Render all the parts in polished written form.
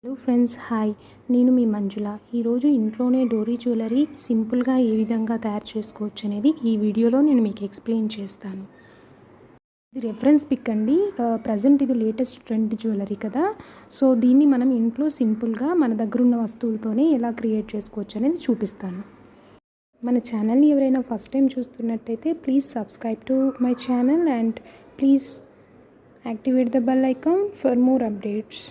Hello friends, hi. నేను మీ మంజుల. ఈరోజు ఇంట్లోనే డోరీ జ్యువెలరీ సింపుల్గా ఏ విధంగా తయారు చేసుకోవచ్చు అనేది ఈ వీడియోలో నేను మీకు ఎక్స్ప్లెయిన్ చేస్తాను. ఇది రెఫరెన్స్ పిక్ అండి. ప్రజెంట్ ఇది లేటెస్ట్ ట్రెండ్ జ్యువెలరీ కదా. సో దీన్ని మనం ఇంట్లో సింపుల్గా మన దగ్గర ఉన్న వస్తువులతోనే ఎలా క్రియేట్ చేసుకోవచ్చు అనేది చూపిస్తాను. మన ఛానల్ని ఎవరైనా ఫస్ట్ టైం చూస్తున్నట్టయితే please subscribe to my channel and please activate the bell icon for more updates.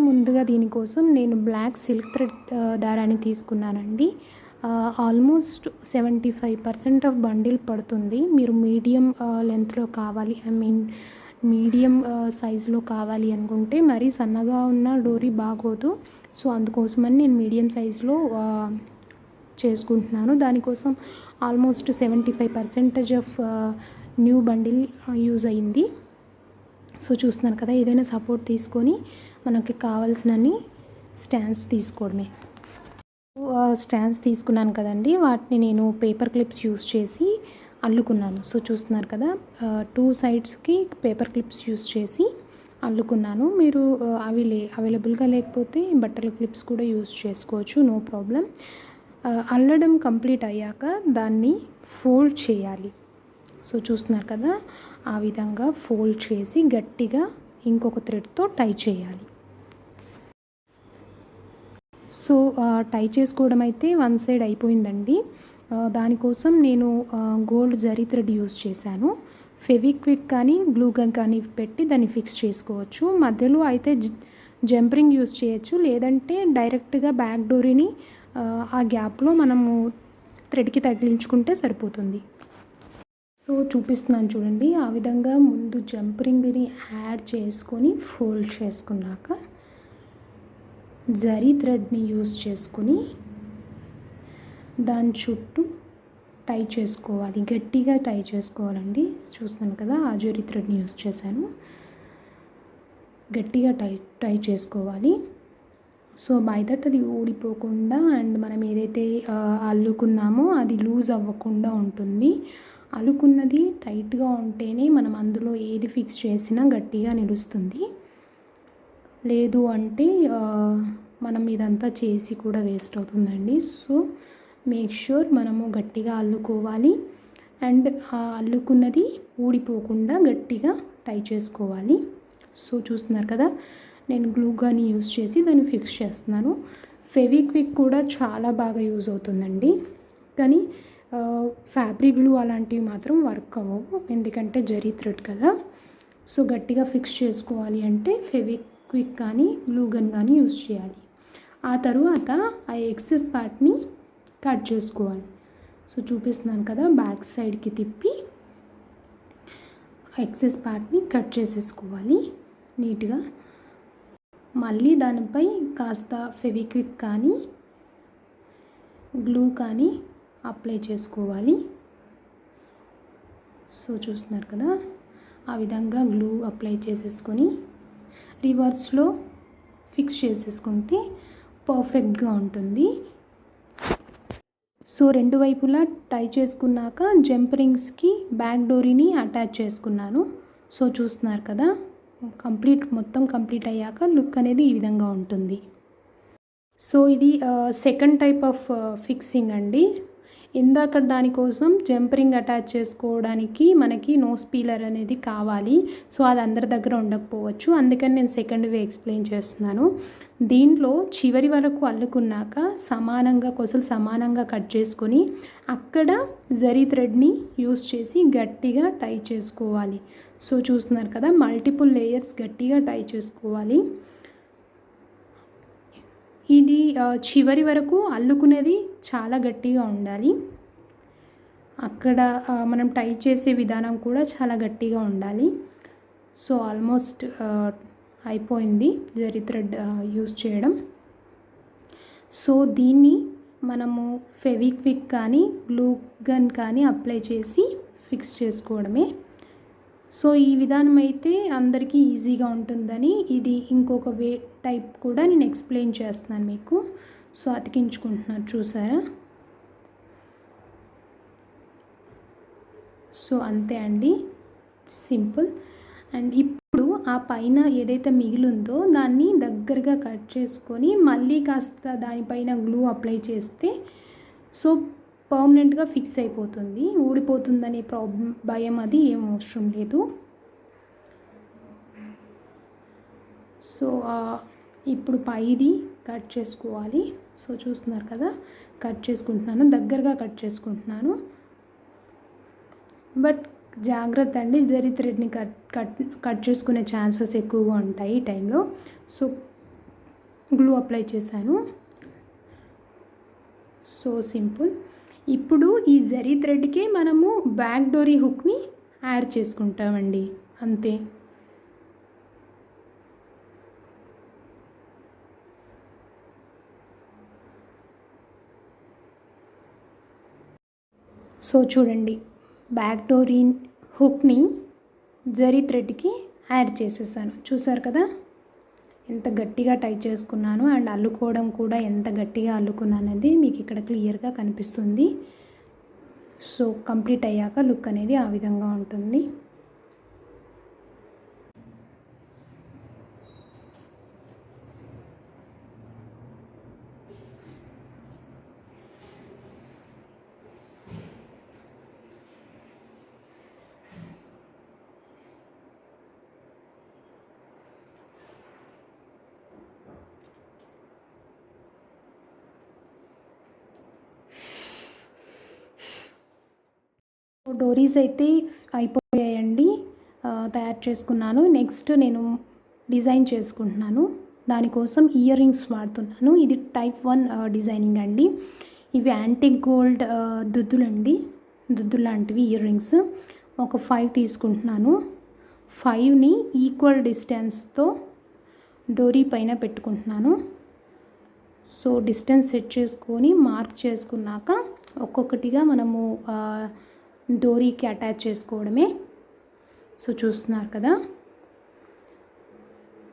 ముందుగా దీనికోసం నేను బ్లాక్ సిల్క్ థ్రెడ్ దారాన్ని తీసుకున్నానండి. ఆల్మోస్ట్ 75% ఆఫ్ బండిల్ పడుతుంది. మీరు మీడియం లెంత్లో కావాలి, మీడియం సైజులో కావాలి అనుకుంటే మరీ సన్నగా ఉన్న డోరీ బాగోదు. సో అందుకోసమని నేను మీడియం సైజులో చేసుకుంటున్నాను. దానికోసం almost 75% of new bundle use అయింది. సో చూస్తున్నారు కదా, ఏదైనా సపోర్ట్ తీసుకొని మనకి కావాల్సినన్ని స్టాండ్స్ తీసుకోవడమే. స్టాండ్స్ తీసుకున్నాను కదండి, వాటిని నేను పేపర్ క్లిప్స్ యూస్ చేసి అల్లుకున్నాను. సో చూస్తున్నారు కదా, 2 సైడ్స్కి పేపర్ క్లిప్స్ యూస్ చేసి అల్లుకున్నాను. మీరు అవి అవైలబుల్గా లేకపోతే బట్టల క్లిప్స్ కూడా యూస్ చేసుకోవచ్చు, నో ప్రాబ్లం. అల్లడం కంప్లీట్ అయ్యాక దాన్ని ఫోల్డ్ చేయాలి. సో చూస్తున్నారు కదా, ఆ విధంగా ఫోల్డ్ చేసి గట్టిగా ఇంకొక థ్రెడ్తో టై చేయాలి. సో టై చేసుకోవడం అయితే 1 సైడ్ అయిపోయిందండి. దానికోసం నేను గోల్డ్ జరీ థ్రెడ్ యూస్ చేశాను. ఫెవిక్విక్ కానీ గ్లూ గన్ కానీ పెట్టి దాన్ని ఫిక్స్ చేసుకోవచ్చు. మధ్యలో అయితే జంపరింగ్ యూస్ చేయొచ్చు, లేదంటే డైరెక్ట్గా బ్యాక్ డోరీని ఆ గ్యాప్లో మనము థ్రెడ్కి తగిలించుకుంటే సరిపోతుంది. సో చూపిస్తున్నాను చూడండి, ఆ విధంగా ముందు జంపరింగ్ని యాడ్ చేసుకొని ఫోల్డ్ చేసుకున్నాక జరీ థ్రెడ్ని యూస్ చేసుకొని దాని చుట్టూ టై చేసుకోవాలి, గట్టిగా టై చేసుకోవాలండి. చూస్తున్నాను కదా, ఆ జరీ థ్రెడ్ని యూస్ చేశాను. గట్టిగా టై చేసుకోవాలి. సో బై దట్ అది ఊడిపోకుండా అండ్ మనం ఏదైతే అల్లుకున్నామో అది లూజ్ అవ్వకుండా ఉంటుంది. అల్లుకున్నది టైట్గా ఉంటేనే మనం అందులో ఏది ఫిక్స్ చేసినా గట్టిగా నిలుస్తుంది. లేదు అంటే మనం ఇదంతా చేసి కూడా వేస్ట్ అవుతుందండి. సో మేక్ ష్యూర్ మనము గట్టిగా అల్లుకోవాలి అండ్ ఆ అల్లుకున్నది ఊడిపోకుండా గట్టిగా టై చేసుకోవాలి. సో చూస్తున్నారు కదా, నేను గ్లూ గన్ యూస్ చేసి దాన్ని ఫిక్స్ చేస్తున్నాను. ఫెవిక్విక్ కూడా చాలా బాగా యూజ్ అవుతుందండి, కానీ ఫ్యాబ్రిక్ గ్లూ అలాంటివి మాత్రం వర్క్ అవ్వవు, ఎందుకంటే జరీ థ్రెడ్ కదా. సో గట్టిగా ఫిక్స్ చేసుకోవాలి అంటే ఫెవిక్విక్ కానీ గ్లూ గన్ కానీ యూజ్ చేయాలి. ఆ తరువాత ఆ ఎక్సెస్ పార్ట్ని కట్ చేసుకోవాలి. సో చూపిస్తున్నాను కదా, బ్యాక్ సైడ్కి తిప్పి ఎక్సెస్ పార్ట్ని కట్ చేసేసుకోవాలి నీట్గా. మళ్ళీ దానిపై కాస్త ఫెవిక్విక్ కానీ గ్లూ కానీ అప్లై చేసుకోవాలి. సో చూస్తున్నారు కదా, ఆ విధంగా గ్లూ అప్లై చేసేసుకొని రివర్స్లో ఫిక్స్ చేసేసుకుంటే పర్ఫెక్ట్గా ఉంటుంది. సో 2 వైపులా టై చేసుకున్నాక జంపరింగ్స్కి బ్యాక్ డోరీని అటాచ్ చేసుకున్నాను. సో చూస్తున్నారు కదా, మొత్తం కంప్లీట్ అయ్యాక లుక్ అనేది ఈ విధంగా ఉంటుంది. సో ఇది సెకండ్ టైప్ ఆఫ్ ఫిక్సింగ్ అండి. ఇందాక దానికోసం జంపరింగ్ అటాచ్ చేసుకోవడానికి మనకి నోస్ పీలర్ అనేది కావాలి. సో అది అందరి దగ్గర ఉండకపోవచ్చు, అందుకని నేను సెకండ్ వే ఎక్స్ప్లెయిన్ చేస్తున్నాను. దీంట్లో చివరి వరకు అల్లుకున్నాక కొసలు సమానంగా కట్ చేసుకొని అక్కడ జరీ థ్రెడ్ని యూస్ చేసి గట్టిగా టై చేసుకోవాలి. సో చూస్తున్నారు కదా, మల్టిపుల్ లేయర్స్ గట్టిగా టై చేసుకోవాలి. ఇది చివరి వరకు అల్లుకునేది చాలా గట్టిగా ఉండాలి. అక్కడ మనం టై చేసే విధానం కూడా చాలా గట్టిగా ఉండాలి. సో ఆల్మోస్ట్ అయిపోయింది జరీ థ్రెడ్ యూస్ చేయడం. సో దీన్ని మనము ఫెవిక్విక్ కానీ గ్లూ గన్ కానీ అప్లై చేసి ఫిక్స్ చేసుకోవడమే. సో ఈ విధానం అయితే అందరికీ ఈజీగా ఉంటుందని ఇది ఇంకొక వే టైప్ కూడా నేను ఎక్స్ప్లెయిన్ చేస్తున్నాను మీకు. సో అతికించుకుంటున్నారు చూసారా. సో అంతే అండి, సింపుల్. అండ్ ఇప్పుడు ఆ పైన ఏదైతే మిగిలిందో దాన్ని దగ్గరగా కట్ చేసుకొని మళ్ళీ కాస్త దానిపైన గ్లూ అప్లై చేస్తే సో పర్మనెంట్గా ఫిక్స్ అయిపోతుంది. ఊడిపోతుందనే భయం అది ఏం అవసరం లేదు. సో ఇప్పుడు పైది కట్ చేసుకోవాలి. సో చూస్తున్నారు కదా, కట్ చేసుకుంటున్నాను, దగ్గరగా కట్ చేసుకుంటున్నాను. బట్ జాగ్రత్త అండి, జరీ థ్రెడ్ని కట్ చేసుకునే ఛాన్సెస్ ఎక్కువగా ఉంటాయి ఈ టైంలో. సో గ్లూ అప్లై చేశాను. So simple. ఇప్పుడు ఈ జరీ థ్రెడ్కి మనము బ్యాక్ డోరీ హుక్ని యాడ్ చేసుకుంటామండి, అంతే. సో చూడండి, బ్యాక్ డోరీ హుక్ని జరీ థ్రెడ్కి యాడ్ చేసేసాను. చూసారు కదా ఎంత గట్టిగా టై చేసుకున్నాను, అండ్ అల్లుకోవడం కూడా ఎంత గట్టిగా అల్లుకున్నాను అనేది మీకు ఇక్కడ క్లియర్గా కనిపిస్తుంది. సో కంప్లీట్ అయ్యాక లుక్ అనేది ఆ విధంగా ఉంటుంది. డోరీస్ అయితే అయిపోయాయండి, తయారు చేసుకున్నాను. నెక్స్ట్ నేను డిజైన్ చేసుకుంటున్నాను. దానికోసం ఇయర్ రింగ్స్ వాడుతున్నాను. ఇది టైప్ 1 డిజైనింగ్ అండి. ఇవి యాంటిక్ గోల్డ్ దుద్దులండి, దుద్దు లాంటివి ఇయర్ రింగ్స్. ఒక 5 తీసుకుంటున్నాను. 5ని ఈక్వల్ డిస్టెన్స్తో డోరీ పైన పెట్టుకుంటున్నాను. సో డిస్టెన్స్ సెట్ చేసుకొని మార్క్ చేసుకున్నాక ఒక్కొక్కటిగా మనము డోరీకి అటాచ్ చేసుకోవడమే. సో చూస్తున్నారు కదా,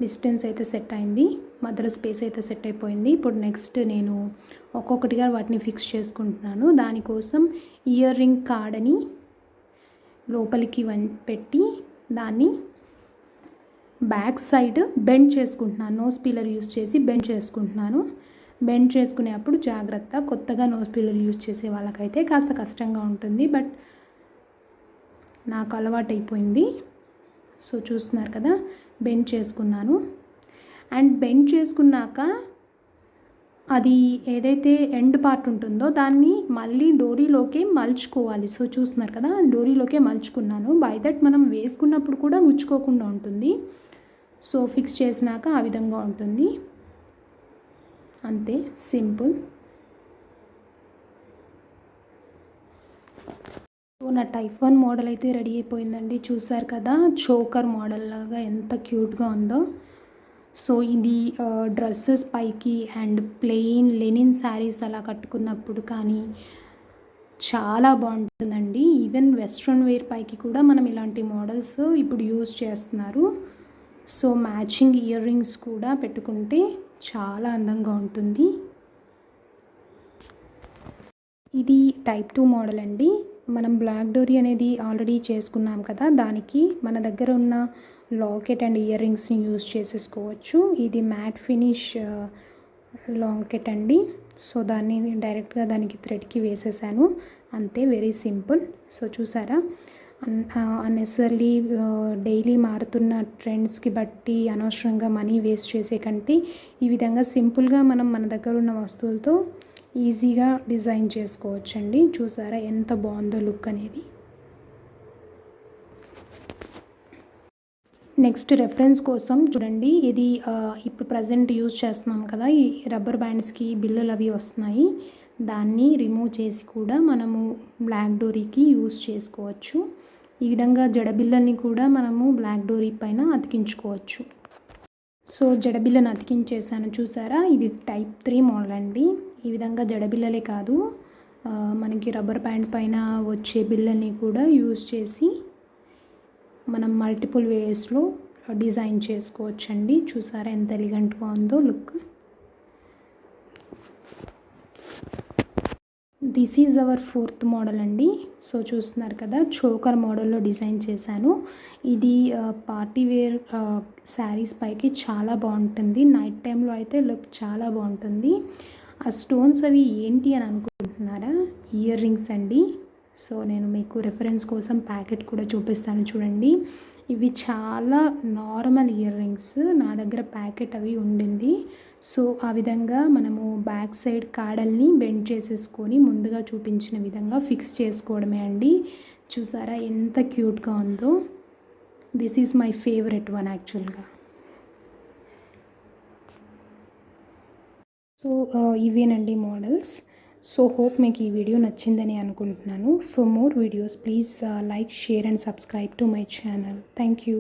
డిస్టెన్స్ అయితే సెట్ అయింది, మధ్యలో స్పేస్ అయితే సెట్ అయిపోయింది. ఇప్పుడు నెక్స్ట్ నేను ఒక్కొక్కటిగా వాటిని ఫిక్స్ చేసుకుంటున్నాను. దానికోసం ఇయర్ రింగ్ కార్డ్ని లోపలికి పెట్టి దాన్ని బ్యాక్ సైడ్ బెండ్ చేసుకుంటున్నాను. నోస్ పిల్లర్ యూస్ చేసి బెండ్ చేసుకుంటున్నాను. బెండ్ చేసుకునేప్పుడు జాగ్రత్త, కొత్తగా నోస్ పిల్లర్ యూజ్ చేసే వాళ్ళకైతే కాస్త కష్టంగా ఉంటుంది, బట్ నాకు అలవాటు అయిపోయింది. సో చూస్తున్నారు కదా, బెండ్ చేసుకున్నాను. అండ్ బెండ్ చేసుకున్నాక అది ఏదైతే ఎండ్ పార్ట్ ఉంటుందో దాన్ని మళ్ళీ డోరీలోకే మలుచుకోవాలి. సో చూస్తున్నారు కదా, డోరీలోకే మలుచుకున్నాను. బై దట్ మనం వేసుకున్నప్పుడు కూడా గుచ్చుకోకుండా ఉంటుంది. సో ఫిక్స్ చేసినాక ఆ విధంగా ఉంటుంది, అంతే, సింపుల్. సో నా టైప్ 1 మోడల్ అయితే రెడీ అయిపోయిందండి. చూసారు కదా, చోకర్ మోడల్ లాగా ఎంత క్యూట్గా ఉందో. సో ఇది డ్రెస్సెస్ పైకి అండ్ ప్లెయిన్ లెనిన్ శారీస్ అలా కట్టుకున్నప్పుడు కానీ చాలా బాగుంటుందండి. ఈవెన్ వెస్ట్రన్ వేర్ పైకి కూడా మనం ఇలాంటి మోడల్స్ ఇప్పుడు యూజ్ చేస్తున్నారు. సో మ్యాచింగ్ ఇయర్ రింగ్స్ కూడా పెట్టుకుంటే చాలా అందంగా ఉంటుంది. ఇది టైప్ 2 మోడల్ అండి. మనం బ్లాక్ డోరీ అనేది ఆల్రెడీ చేసుకున్నాం కదా, దానికి మన దగ్గర ఉన్న లాకెట్ అండ్ ఇయర్ రింగ్స్ని యూజ్ చేసేసుకోవచ్చు. ఇది మ్యాట్ ఫినిష్ లాకెట్ అండి. సో దాన్ని డైరెక్ట్గా దానికి థ్రెడ్కి వేసేసాను, అంతే, వెరీ సింపుల్. సో చూసారా, అన్నెసర్లీ డైలీ మారుతున్న ట్రెండ్స్కి బట్టి అనవసరంగా మనీ వేస్ట్ చేసే కంటే ఈ విధంగా సింపుల్గా మనం మన దగ్గర ఉన్న వస్తువులతో ఈజీగా డిజైన్ చేసుకోవచ్చండి. చూసారా ఎంత బాగుందో లుక్ అనేది. నెక్స్ట్ రెఫరెన్స్ కోసం చూడండి, ఇది ఇప్పుడు ప్రజెంట్ యూజ్ చేస్తున్నాం కదా, ఈ రబ్బర్ బ్యాండ్స్కి బిల్లులు అవి వస్తున్నాయి. దాన్ని రిమూవ్ చేసి కూడా మనము బ్లాక్ డోరీకి యూజ్ చేసుకోవచ్చు. ఈ విధంగా జడబిల్లల్ని కూడా మనము బ్లాక్ డోరీ పైన అతికించుకోవచ్చు. సో జడబిల్లని అతికించేసాను, చూసారా. ఇది టైప్ 3 మోడల్ అండి. ఈ విధంగా జడబిల్లలే కాదు, మనకి రబ్బర్ బ్యాండ్ పైన వచ్చే బిల్లల్ని కూడా యూజ్ చేసి మనం మల్టిపుల్ వేస్లో డిజైన్ చేసుకోవచ్చండి. చూసారా ఎంత ఎలిగెంట్గా ఉందో look. This is our fourth model అండి. సో చూస్తున్నారు కదా, చోకర్ మోడల్లో డిజైన్ చేశాను. ఇది పార్టీ వేర్ శారీస్ పైకి చాలా బాగుంటుంది. నైట్ టైంలో అయితే లుక్ చాలా బాగుంటుంది. ఆ స్టోన్స్ అవి ఏంటి అని అనుకుంటున్నారా? ఇయర్ రింగ్స్ అండి. సో నేను మీకు రెఫరెన్స్ కోసం ప్యాకెట్ కూడా చూపిస్తాను చూడండి. ఇవి చాలా నార్మల్ ఇయర్ రింగ్స్. నా దగ్గర ప్యాకెట్ అవి ఉండింది. సో ఆ విధంగా మనము బ్యాక్ సైడ్ కాడల్ని బెండ్ చేసేసుకొని ముందుగా చూపించిన విధంగా ఫిక్స్ చేసుకోవడమే అండి. చూసారా ఎంత క్యూట్గా ఉందో. This is my favourite one యాక్చువల్గా. సో ఇవేనండి మోడల్స్. సో హోప్ మీకు ఈ వీడియో నచ్చిందని అనుకుంటున్నాను. For more videos please like, share and subscribe to my channel. Thank you.